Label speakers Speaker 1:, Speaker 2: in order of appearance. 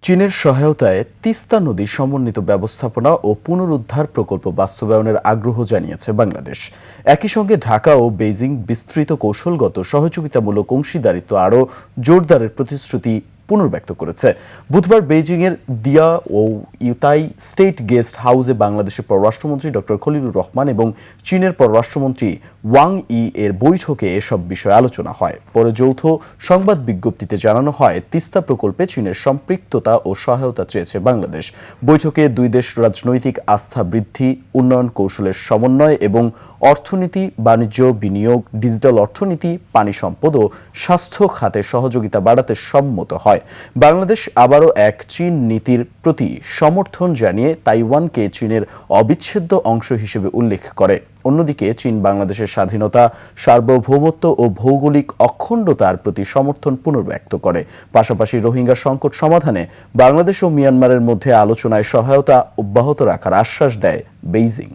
Speaker 1: চীনের সহায়তায় তিস্তা নদীর সমন্বিত ব্যবস্থাপনা ও পুনরুদ্ধার প্রকল্প বাস্তবায়নের আগ্রহ জানিয়েছে বাংলাদেশ। একই সঙ্গে ঢাকা ও বেইজিং বিস্তৃত কৌশলগত সহযোগিতামূলক অংশীদারিত্ব আরও জোরদারের প্রতিশ্রুতি পুনর্ব্যক্ত করেছে। বুধবার বেইজিংয়ের দিয়া ও ইউতাই স্টেট গেস্ট হাউসে বাংলাদেশের পররাষ্ট্রমন্ত্রী ড খলিলুর রহমান এবং চীনের পররাষ্ট্রমন্ত্রী ওয়াং ই এর বৈঠকে এসব বিষয়ে আলোচনা হয়। পরে যৌথ সংবাদ বিজ্ঞপ্তিতে জানানো হয়, তিস্তা প্রকল্পে চীনের সম্পৃক্ততা ও সহায়তা চেয়েছে বাংলাদেশ। বৈঠকে দুই দেশ রাজনৈতিক আস্থা বৃদ্ধি, উন্নয়ন কৌশলের সমন্বয় এবং অর্থনীতি, বাণিজ্য, বিনিয়োগ, ডিজিটাল অর্থনীতি, পানি সম্পদ ও স্বাস্থ্য খাতে সহযোগিতা বাড়াতে সম্মত হয়। বাংলাদেশ আবারও এক চীন নীতির প্রতি সমর্থন জানিয়ে তাইওয়ানকে চীনের অবিচ্ছেদ্য অংশ হিসেবে উল্লেখ করে। অন্যদিকে চীন বাংলাদেশের স্বাধীনতা, সার্বভৌমত্ব ও ভৌগোলিক অখণ্ডতার প্রতি সমর্থন পুনর্ব্যক্ত করে। পাশাপাশি রোহিঙ্গা সংকট সমাধানে বাংলাদেশ ও মিয়ানমারের মধ্যে আলোচনায় সহায়তা অব্যাহত রাখার আশ্বাস দেয় বেইজিং।